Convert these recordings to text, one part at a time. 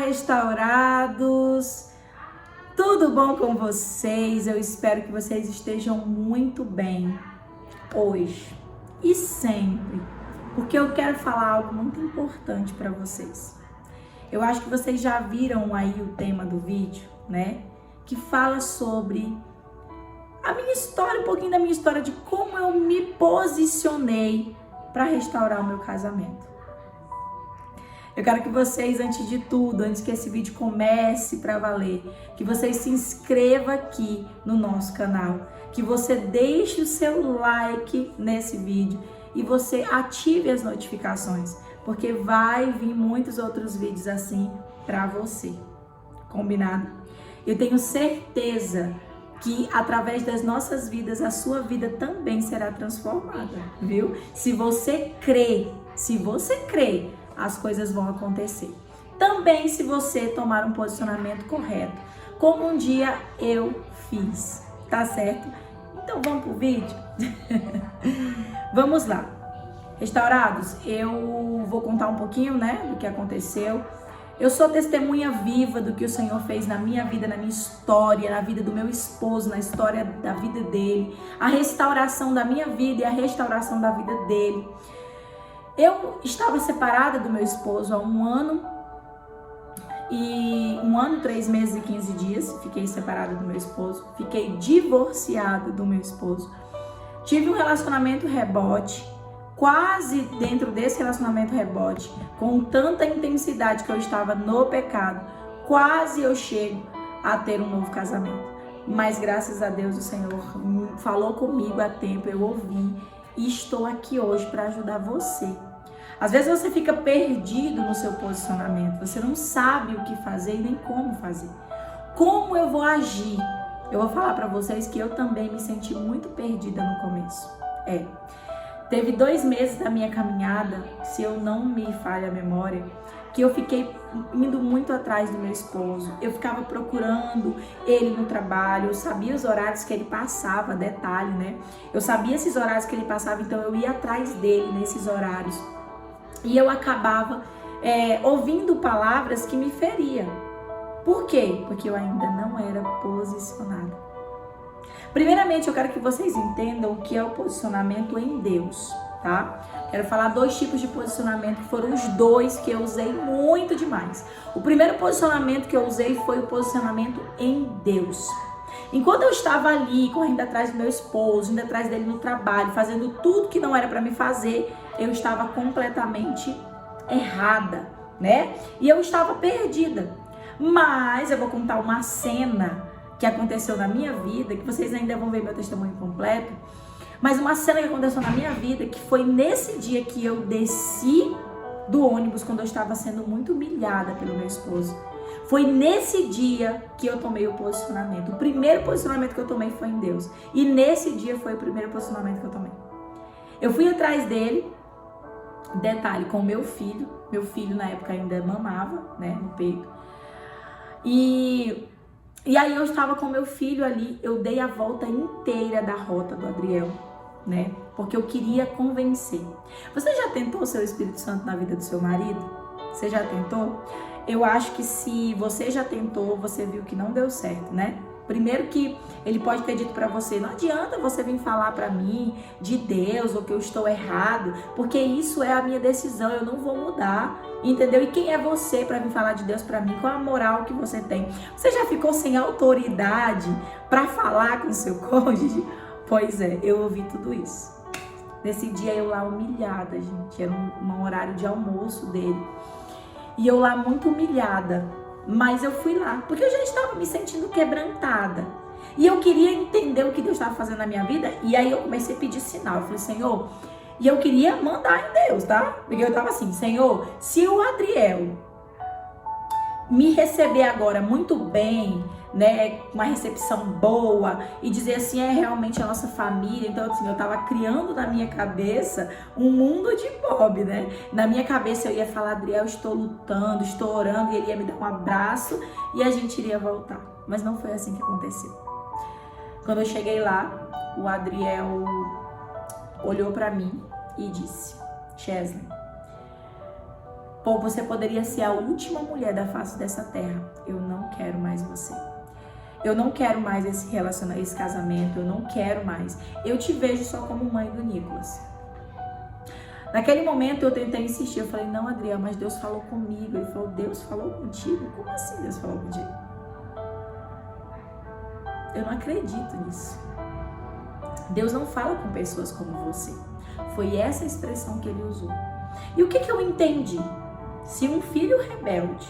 restaurados! Tudo bom com vocês? Eu espero que vocês estejam muito bem hoje e sempre, porque eu quero falar algo muito importante para vocês. Eu acho que vocês já viram aí o tema do vídeo, né? Que fala sobre a minha história, um pouquinho da minha história de como eu me posicionei para restaurar o meu casamento. Eu quero que vocês, antes de tudo, antes que esse vídeo comece para valer, que vocês se inscrevam aqui no nosso canal, que você deixe o seu like nesse vídeo e você ative as notificações, porque vai vir muitos outros vídeos assim para você. Combinado? Eu tenho certeza que através das nossas vidas, a sua vida também será transformada, viu? Se você crê, as coisas vão acontecer. Também se você tomar um posicionamento correto, como um dia eu fiz, tá certo? Então vamos pro vídeo? Vamos lá. Restaurados, eu vou contar um pouquinho, né, do que aconteceu. Eu sou testemunha viva do que o Senhor fez na minha vida, na minha história, na vida do meu esposo, na história da vida dele, a restauração da minha vida e a restauração da vida dele. Eu estava separada do meu esposo há 1 ano, 3 meses e 15 dias, fiquei separada do meu esposo, fiquei divorciada do meu esposo, tive um relacionamento rebote, quase dentro desse relacionamento rebote, com tanta intensidade que eu estava no pecado, quase eu chego a ter um novo casamento. Mas graças a Deus o Senhor falou comigo a tempo, eu ouvi e estou aqui hoje para ajudar você. Às vezes você fica perdido no seu posicionamento, você não sabe o que fazer e nem como fazer. Como eu vou agir? Eu vou falar para vocês que eu também me senti muito perdida no começo. Teve 2 meses da minha caminhada, se eu não me falha a memória, que eu fiquei indo muito atrás do meu esposo. Eu ficava procurando ele no trabalho, eu sabia os horários que ele passava, detalhe, né? Eu sabia esses horários que ele passava, então eu ia atrás dele nesses horários. E eu acabava ouvindo palavras que me feriam. Por quê? Porque eu ainda não era posicionada. Primeiramente, eu quero que vocês entendam o que é o posicionamento em Deus, tá? Quero falar 2 tipos de posicionamento, que foram os 2 que eu usei muito demais. O primeiro posicionamento que eu usei foi o posicionamento em Deus. Enquanto eu estava ali, correndo atrás do meu esposo, indo atrás dele no trabalho, fazendo tudo que não era para me fazer, eu estava completamente errada, né? E eu estava perdida. Mas eu vou contar uma cena que aconteceu na minha vida, que vocês ainda vão ver meu testemunho completo, mas uma cena que aconteceu na minha vida, que foi nesse dia que eu desci do ônibus, quando eu estava sendo muito humilhada pelo meu esposo. Foi nesse dia que eu tomei o posicionamento. O primeiro posicionamento que eu tomei foi em Deus. E nesse dia foi o primeiro posicionamento que eu tomei. Eu fui atrás dele, detalhe, com o meu filho. Meu filho na época ainda mamava, né, no peito. E aí eu estava com meu filho ali, eu dei a volta inteira da rota do Adriel, né? Porque eu queria convencer. Você já tentou o seu Espírito Santo na vida do seu marido? Você já tentou? Eu acho que se você já tentou, você viu que não deu certo, né? Primeiro que ele pode ter dito pra você, não adianta você vir falar pra mim de Deus ou que eu estou errado, porque isso é a minha decisão, eu não vou mudar, entendeu? E quem é você pra vir falar de Deus pra mim? Qual a moral que você tem? Você já ficou sem autoridade pra falar com seu cônjuge? Pois é, eu ouvi tudo isso. Nesse dia eu lá humilhada, gente, era um horário de almoço dele. E eu lá muito humilhada, mas eu fui lá, porque eu já estava me sentindo quebrantada. E eu queria entender o que Deus estava fazendo na minha vida, e aí eu comecei a pedir sinal. Eu falei, Senhor, e eu queria mandar em Deus, tá? Porque eu estava assim, Senhor, se o Adriel me receber agora muito bem, né, uma recepção boa e dizer assim, é realmente a nossa família. Então assim, eu tava criando na minha cabeça um mundo de Bob, né? Na minha cabeça eu ia falar, Adriel, estou lutando, estou orando, e ele ia me dar um abraço e a gente iria voltar. Mas não foi assim que aconteceu. Quando eu cheguei lá, o Adriel olhou pra mim e disse, Chesley, Pô, você poderia ser a última mulher da face dessa terra. Eu não quero mais você. Eu não quero mais esse relacionamento, esse casamento. Eu não quero mais. Eu te vejo só como mãe do Nicolas. Naquele momento eu tentei insistir. Eu falei, não, Adriel, mas Deus falou comigo. Ele falou, Deus falou contigo? Como assim Deus falou contigo? Eu não acredito nisso. Deus não fala com pessoas como você. Foi essa expressão que ele usou. E o que eu entendi? Se um filho rebelde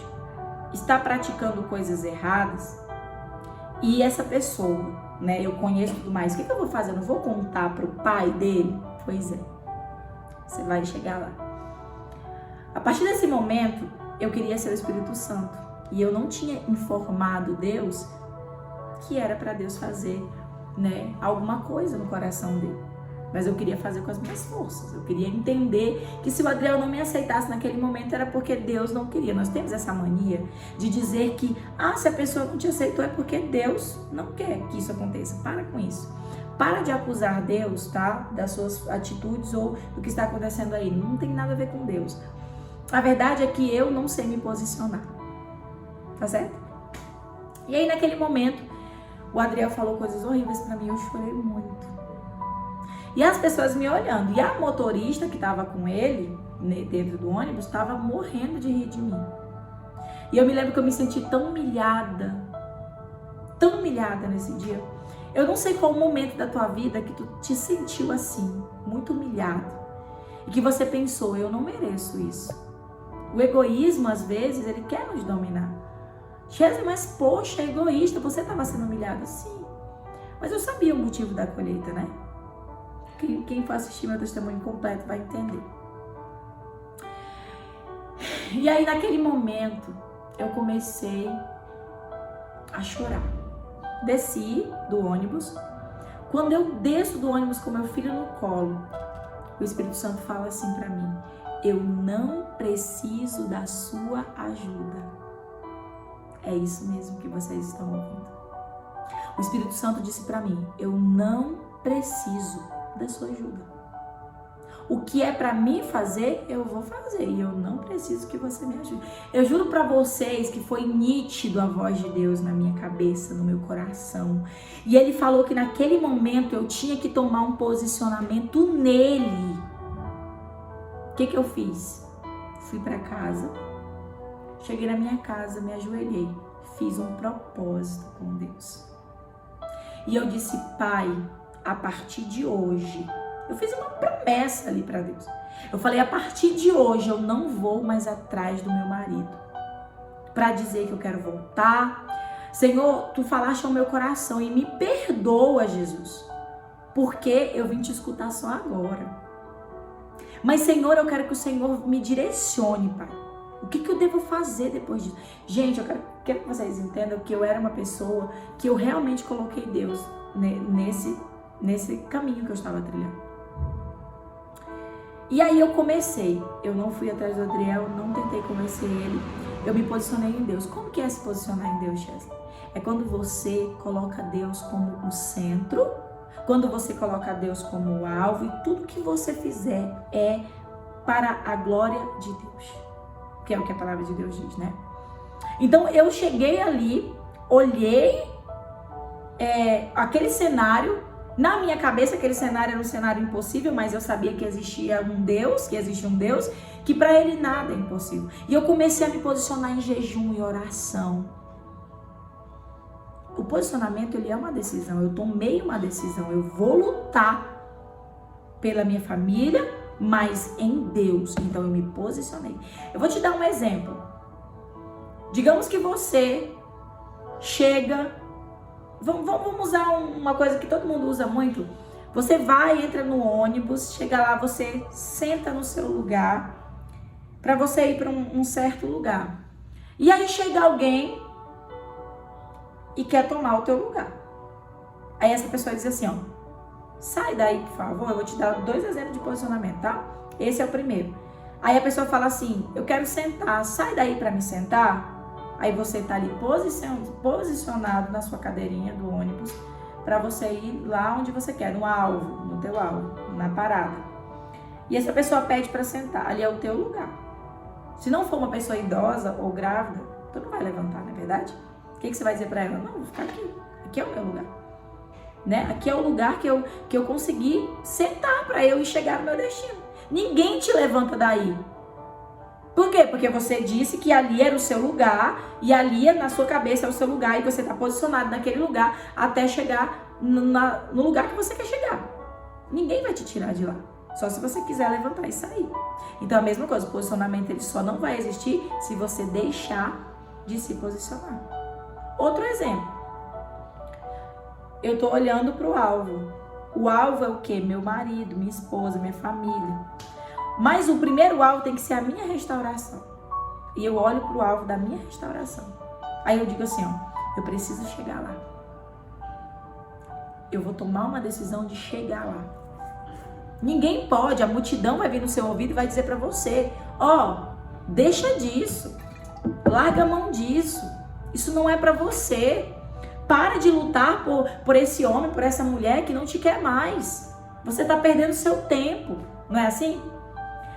está praticando coisas erradas e essa pessoa, né, eu conheço tudo mais, o que eu vou fazer? Eu não vou contar para o pai dele? Pois é, você vai chegar lá. A partir desse momento, eu queria ser o Espírito Santo e eu não tinha informado Deus que era para Deus fazer, né, alguma coisa no coração dele. Mas eu queria fazer com as minhas forças. Eu queria entender que se o Adriel não me aceitasse naquele momento era porque Deus não queria. Nós temos essa mania de dizer que, se a pessoa não te aceitou é porque Deus não quer que isso aconteça. Para com isso. Para de acusar Deus, tá? Das suas atitudes ou do que está acontecendo aí. Não tem nada a ver com Deus. A verdade é que eu não sei me posicionar. Tá certo? E aí naquele momento, o Adriel falou coisas horríveis pra mim. Eu chorei muito. E as pessoas me olhando. E a motorista que estava com ele, dentro do ônibus, estava morrendo de rir de mim. E eu me lembro que eu me senti tão humilhada nesse dia. Eu não sei qual o momento da tua vida que tu te sentiu assim, muito humilhado. E que você pensou, eu não mereço isso. O egoísmo, às vezes, ele quer nos dominar. Jesus, mas poxa, é egoísta, você estava sendo humilhado? Sim. Mas eu sabia o motivo da colheita, né? Quem for assistir meu testemunho completo vai entender. E aí, naquele momento, eu comecei a chorar. Desci do ônibus. Quando eu desço do ônibus com meu filho no colo, o Espírito Santo fala assim pra mim: eu não preciso da sua ajuda. É isso mesmo que vocês estão ouvindo. O Espírito Santo disse pra mim: eu não preciso da sua ajuda. O que é pra mim fazer, eu vou fazer. E eu não preciso que você me ajude. Eu juro pra vocês que foi nítido a voz de Deus na minha cabeça, no meu coração. E ele falou que naquele momento eu tinha que tomar um posicionamento nele. O que eu fiz? Fui pra casa. Cheguei na minha casa, me ajoelhei. Fiz um propósito com Deus. E eu disse: Pai, a partir de hoje, eu fiz uma promessa ali para Deus. Eu falei: a partir de hoje eu não vou mais atrás do meu marido para dizer que eu quero voltar. Senhor, tu falaste ao meu coração e me perdoa, Jesus, porque eu vim te escutar só agora. Mas, Senhor, eu quero que o Senhor me direcione, Pai. O que eu devo fazer depois disso? Gente, eu quero que vocês entendam que eu era uma pessoa que eu realmente coloquei Deus nesse caminho que eu estava trilhando. E aí eu comecei. Eu não fui atrás do Adriel, não tentei convencer ele. Eu me posicionei em Deus. Como que é se posicionar em Deus, Chesley? É quando você coloca Deus como o centro, quando você coloca Deus como o alvo, e tudo que você fizer é para a glória de Deus. Que é o que a palavra de Deus diz, né? Então eu cheguei ali, olhei aquele cenário. Na minha cabeça, aquele cenário era um cenário impossível, mas eu sabia que existia um Deus, que para ele nada é impossível. E eu comecei a me posicionar em jejum e oração. O posicionamento, ele é uma decisão. Eu tomei uma decisão. Eu vou lutar pela minha família, mas em Deus. Então eu me posicionei. Eu vou te dar um exemplo. Digamos que você chega... Vamos usar uma coisa que todo mundo usa muito. Você vai, entra no ônibus, chega lá, você senta no seu lugar para você ir para um certo lugar. E aí chega alguém e quer tomar o teu lugar. Aí essa pessoa diz assim, ó: sai daí, por favor. Eu vou te dar 2 exemplos de posicionamento, tá? Esse é o primeiro. Aí a pessoa fala assim: eu quero sentar, sai daí para me sentar. Aí você tá ali posicionado na sua cadeirinha do ônibus para você ir lá onde você quer, no alvo, no teu alvo, na parada. E essa pessoa pede para sentar, ali é o teu lugar. Se não for uma pessoa idosa ou grávida, tu não vai levantar, não é verdade? O que você vai dizer para ela? Não, vou ficar aqui. Aqui é o meu lugar. Né? Aqui é o lugar que eu consegui sentar para eu chegar no meu destino. Ninguém te levanta daí. Por quê? Porque você disse que ali era o seu lugar e ali na sua cabeça é o seu lugar e você está posicionado naquele lugar até chegar no lugar que você quer chegar. Ninguém vai te tirar de lá. Só se você quiser levantar e sair. Então a mesma coisa, o posicionamento ele só não vai existir se você deixar de se posicionar. Outro exemplo. Eu tô olhando pro alvo. O alvo é o quê? Meu marido, minha esposa, minha família. Mas o primeiro alvo tem que ser a minha restauração. E eu olho pro alvo da minha restauração. Aí eu digo assim, ó, eu preciso chegar lá. Eu vou tomar uma decisão de chegar lá. Ninguém pode, a multidão vai vir no seu ouvido e vai dizer pra você, ó, deixa disso. Larga a mão disso. Isso não é pra você. Para de lutar por esse homem, por essa mulher que não te quer mais. Você está perdendo seu tempo, não é assim?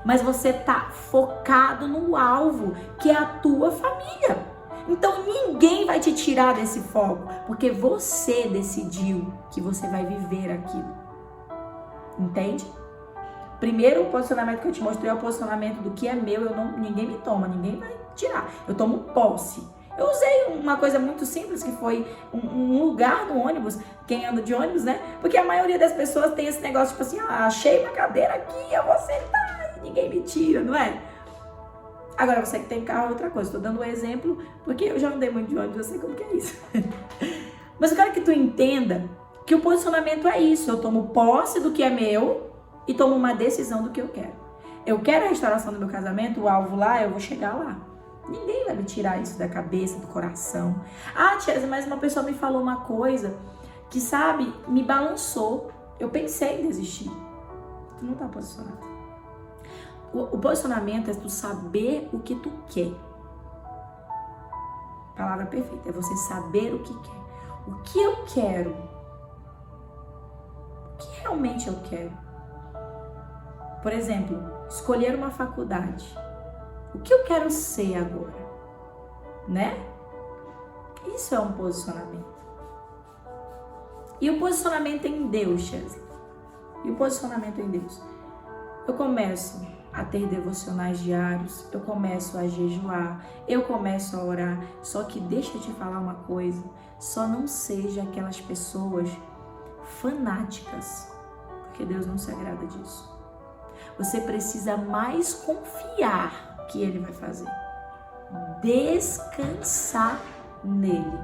Mas você está focado no alvo, que é a tua família. Então ninguém vai te tirar desse foco, porque você decidiu que você vai viver aquilo. Entende? Primeiro, o posicionamento que eu te mostrei é o posicionamento do que é meu. Ninguém me toma, ninguém vai tirar. Eu tomo posse. Eu usei uma coisa muito simples, que foi um lugar do ônibus, quem anda de ônibus, né? Porque a maioria das pessoas tem esse negócio, tipo assim, achei uma cadeira aqui, eu vou sentar e ninguém me tira, não é? Agora, você que tem carro é outra coisa. Estou dando um exemplo, porque eu já andei muito de ônibus, eu sei como que é isso. Mas eu quero que tu entenda que o posicionamento é isso. Eu tomo posse do que é meu e tomo uma decisão do que eu quero. Eu quero a restauração do meu casamento, o alvo lá, eu vou chegar lá. Ninguém vai me tirar isso da cabeça, do coração. Tia, mas uma pessoa me falou uma coisa que, sabe, me balançou. Eu pensei em desistir. Tu não tá posicionado. O posicionamento é tu saber o que tu quer. Palavra perfeita. É você saber o que quer. O que eu quero? O que realmente eu quero? Por exemplo, escolher uma faculdade. O que eu quero ser agora? Né? Isso é um posicionamento. E o posicionamento em Deus, Chesley? E o posicionamento em Deus? Eu começo a ter devocionais diários, eu começo a jejuar, eu começo a orar. Só que deixa eu te falar uma coisa, só não seja aquelas pessoas fanáticas, porque Deus não se agrada disso. Você precisa mais confiar que Ele vai fazer. Descansar nele.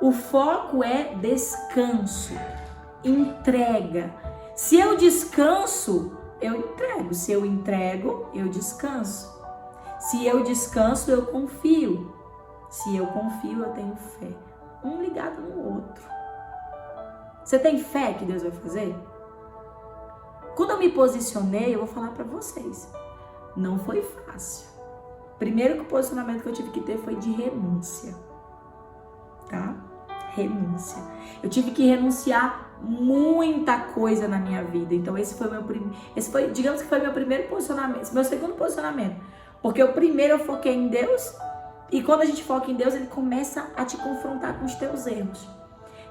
O foco é descanso, entrega. Se eu descanso, eu entrego. Se eu entrego, eu descanso. Se eu descanso, eu confio. Se eu confio, eu tenho fé. Um ligado no outro. Você tem fé que Deus vai fazer? Quando eu me posicionei, eu vou falar para vocês. Não foi fácil. Primeiro que o posicionamento que eu tive que ter foi de renúncia. Tá? Renúncia. Eu tive que renunciar muita coisa na minha vida. Então esse foi digamos que foi meu primeiro posicionamento, meu segundo posicionamento. Porque o primeiro eu foquei em Deus, e quando a gente foca em Deus, Ele começa a te confrontar com os teus erros.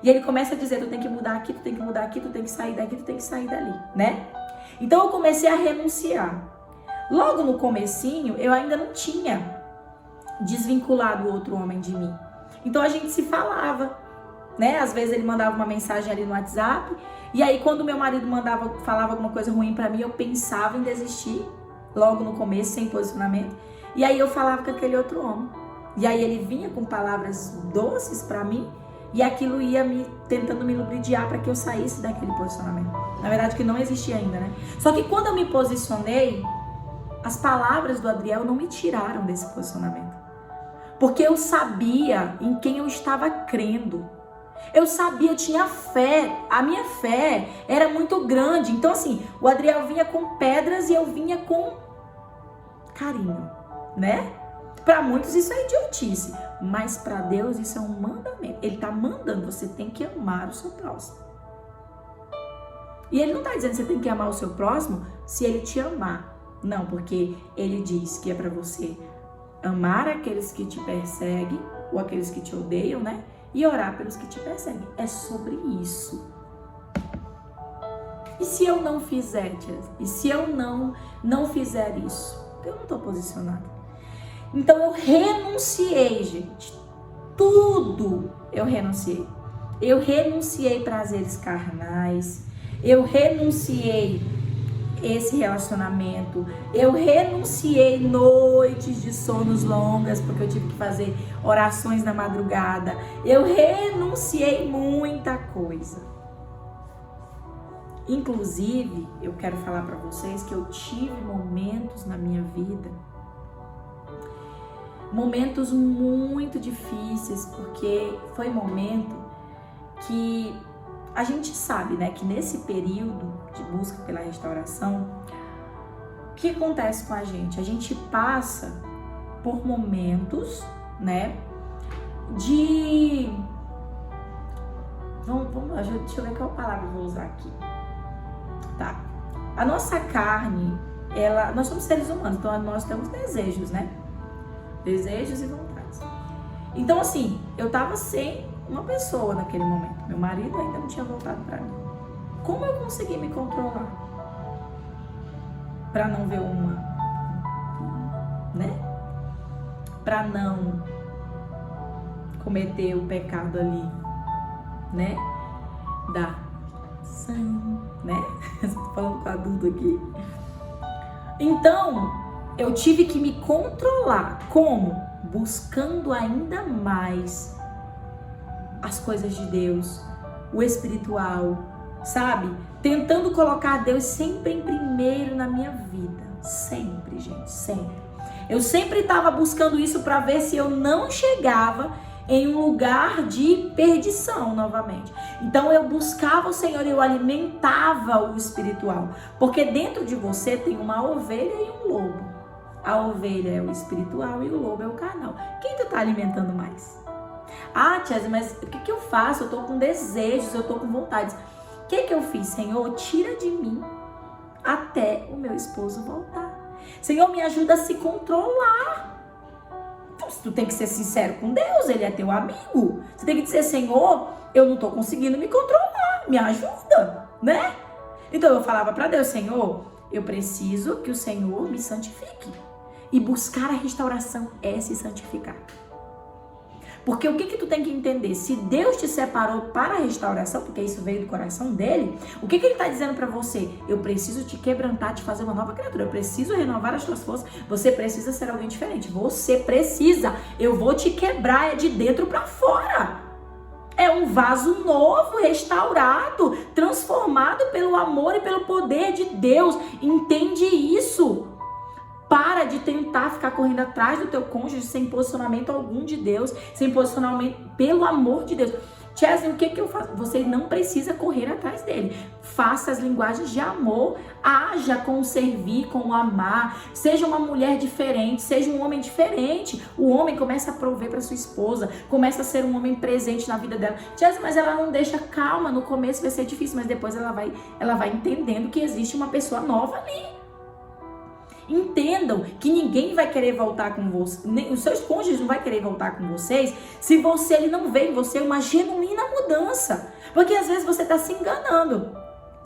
E Ele começa a dizer, tu tem que mudar aqui, tu tem que mudar aqui, tu tem que sair daqui, tu tem que sair dali, né? Então eu comecei a renunciar. Logo no comecinho, eu ainda não tinha desvinculado o outro homem de mim. Então a gente se falava, né? Às vezes ele mandava uma mensagem ali no WhatsApp, e aí quando meu marido falava alguma coisa ruim pra mim, eu pensava em desistir, logo no começo, sem posicionamento. E aí eu falava com aquele outro homem. E aí ele vinha com palavras doces pra mim, e aquilo ia tentando me lubrificar para que eu saísse daquele posicionamento. Na verdade, que não existia ainda, né? Só que quando eu me posicionei, as palavras do Adriel não me tiraram desse posicionamento. Porque eu sabia em quem eu estava crendo. Eu sabia, eu tinha fé. A minha fé era muito grande. Então, assim, o Adriel vinha com pedras e eu vinha com carinho, né? Para muitos isso é idiotice, mas para Deus isso é um mandamento. Ele está mandando, você tem que amar o seu próximo. E Ele não está dizendo que você tem que amar o seu próximo se ele te amar. Não, porque ele diz que é para você amar aqueles que te perseguem, ou aqueles que te odeiam, né? E orar pelos que te perseguem. É sobre isso. E se eu não fizer, tia? E se eu não fizer isso? Eu não estou posicionada. Então eu renunciei, gente. Tudo eu renunciei. Eu renunciei prazeres carnais. Eu renunciei esse relacionamento. Eu renunciei noites de sonos longas, porque eu tive que fazer orações na madrugada. Eu renunciei muita coisa. Inclusive, eu quero falar para vocês que eu tive momentos na minha vida, momentos muito difíceis, porque foi momento que a gente sabe, né, que nesse período de busca pela restauração, o que acontece com a gente? A gente passa por momentos, né, de... deixa eu ver qual palavra eu vou usar aqui. Tá. A nossa carne, nós somos seres humanos, então nós temos desejos, né? Desejos e vontades. Então, assim, eu tava sem uma pessoa naquele momento. Meu marido ainda não tinha voltado pra mim. Como eu consegui me controlar? Pra não ver uma, né? Pra não cometer o pecado ali, né? Da né? Estou falando com adulto aqui. Então, eu tive que me controlar. Como? Buscando ainda mais as coisas de Deus, o espiritual, sabe? Tentando colocar Deus sempre em primeiro na minha vida. Sempre, gente, sempre. Eu sempre estava buscando isso para ver se eu não chegava em um lugar de perdição novamente. Então eu buscava o Senhor e eu alimentava o espiritual. Porque dentro de você tem uma ovelha e um lobo. A ovelha é o espiritual e o lobo é o carnal. Quem tu tá alimentando mais? Ah, Tiazi, mas o que eu faço? Eu tô com desejos, eu tô com vontades. O que eu fiz? Senhor, tira de mim até o meu esposo voltar. Senhor, me ajuda a se controlar. Tu tem que ser sincero com Deus, Ele é teu amigo. Você tem que dizer, Senhor, eu não tô conseguindo me controlar, me ajuda, né? Então eu falava para Deus, Senhor, eu preciso que o Senhor me santifique. E buscar a restauração é se santificar. Porque o que tu tem que entender? Se Deus te separou para a restauração, porque isso veio do coração dele, o que ele está dizendo para você? Eu preciso te quebrantar, te fazer uma nova criatura. Eu preciso renovar as tuas forças. Você precisa ser alguém diferente. Você precisa. Eu vou te quebrar de dentro para fora. É um vaso novo, restaurado, transformado pelo amor e pelo poder de Deus. Entende isso? Para de tentar ficar correndo atrás do teu cônjuge sem posicionamento algum de Deus, sem posicionamento pelo amor de Deus. Chesney, o que eu faço? Você não precisa correr atrás dele. Faça as linguagens de amor, haja com o servir, com o amar. Seja uma mulher diferente, seja um homem diferente. O homem começa a prover para sua esposa, começa a ser um homem presente na vida dela. Chesney, mas ela não deixa calma, no começo vai ser difícil, mas depois ela vai entendendo que existe uma pessoa nova ali. Entendam que ninguém vai querer voltar com você, os seus cônjuges não vai querer voltar com vocês se ele não vê em você uma genuína mudança. Porque às vezes você tá se enganando.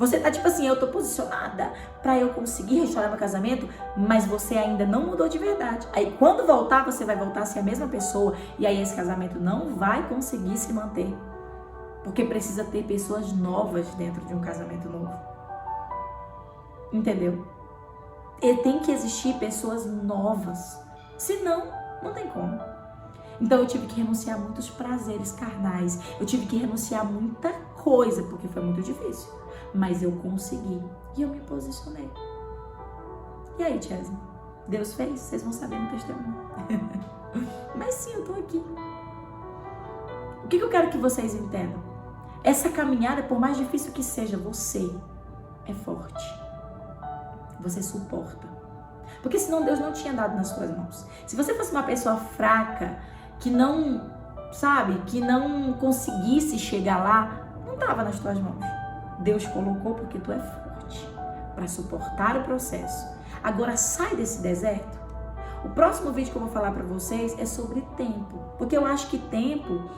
Você tá tipo assim, eu tô posicionada pra eu conseguir restaurar meu casamento, mas você ainda não mudou de verdade. Aí quando voltar, você vai voltar a ser a mesma pessoa e aí esse casamento não vai conseguir se manter. Porque precisa ter pessoas novas dentro de um casamento novo. Entendeu? E tem que existir pessoas novas. Senão, não tem como. Então eu tive que renunciar a muitos prazeres carnais. Eu tive que renunciar a muita coisa, porque foi muito difícil. Mas eu consegui. E eu me posicionei. E aí, Chesney? Deus fez? Vocês vão saber no testemunho. Mas sim, eu tô aqui. O que eu quero que vocês entendam? Essa caminhada, por mais difícil que seja, você é forte. Você suporta. Porque senão Deus não tinha dado nas suas mãos. Se você fosse uma pessoa fraca, que não, sabe, que não conseguisse chegar lá, não estava nas tuas mãos. Deus colocou porque tu é forte para suportar o processo. Agora sai desse deserto. O próximo vídeo que eu vou falar pra vocês é sobre tempo. Porque eu acho que tempo,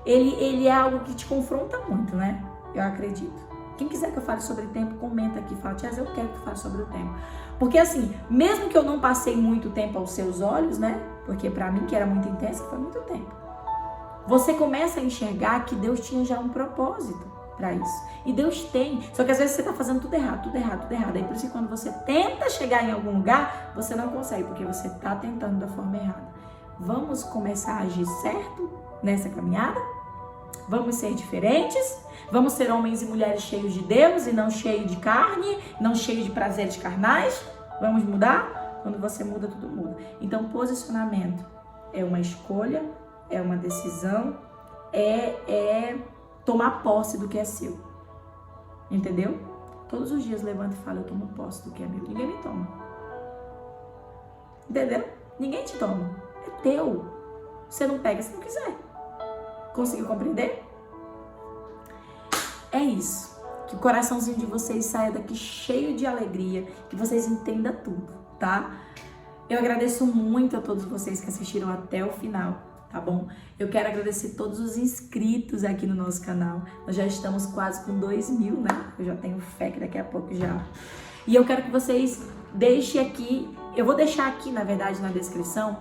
ele é algo que te confronta muito, né? Eu acredito. Quem quiser que eu fale sobre tempo, comenta aqui. Fala, Tias, eu quero que tu fale sobre o tempo. Porque assim, mesmo que eu não passei muito tempo aos seus olhos, né? Porque pra mim, que era muito intenso, foi muito tempo. Você começa a enxergar que Deus tinha já um propósito pra isso. E Deus tem. Só que às vezes você tá fazendo tudo errado, tudo errado, tudo errado. Aí por isso que quando você tenta chegar em algum lugar, você não consegue, porque você tá tentando da forma errada. Vamos começar a agir certo nessa caminhada? Vamos ser diferentes? Vamos ser homens e mulheres cheios de Deus e não cheios de carne, não cheios de prazeres carnais? Vamos mudar? Quando você muda, tudo muda. Então, posicionamento é uma escolha, é uma decisão, é tomar posse do que é seu. Entendeu? Todos os dias levanta e fala, eu tomo posse do que é meu. Ninguém me toma. Entendeu? Ninguém te toma. É teu. Você não pega se não quiser. Conseguiu compreender? É isso. Que o coraçãozinho de vocês saia daqui cheio de alegria, que vocês entendam tudo, tá? Eu agradeço muito a todos vocês que assistiram até o final, tá bom? Eu quero agradecer todos os inscritos aqui no nosso canal. Nós já estamos quase com 2.000, né? Eu já tenho fé que daqui a pouco já. E eu quero que vocês deixem aqui, eu vou deixar aqui, na verdade, na descrição,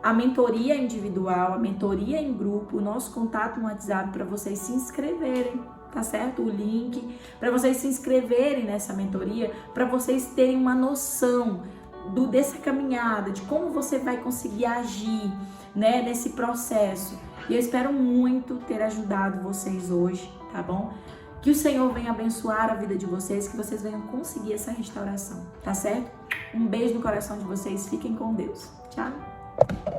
a mentoria individual, a mentoria em grupo, o nosso contato no WhatsApp para vocês se inscreverem, tá certo? O link para vocês se inscreverem nessa mentoria, para vocês terem uma noção dessa caminhada, de como você vai conseguir agir, né, nesse processo. E eu espero muito ter ajudado vocês hoje, tá bom? Que o Senhor venha abençoar a vida de vocês, que vocês venham conseguir essa restauração, tá certo? Um beijo no coração de vocês, fiquem com Deus. Tchau!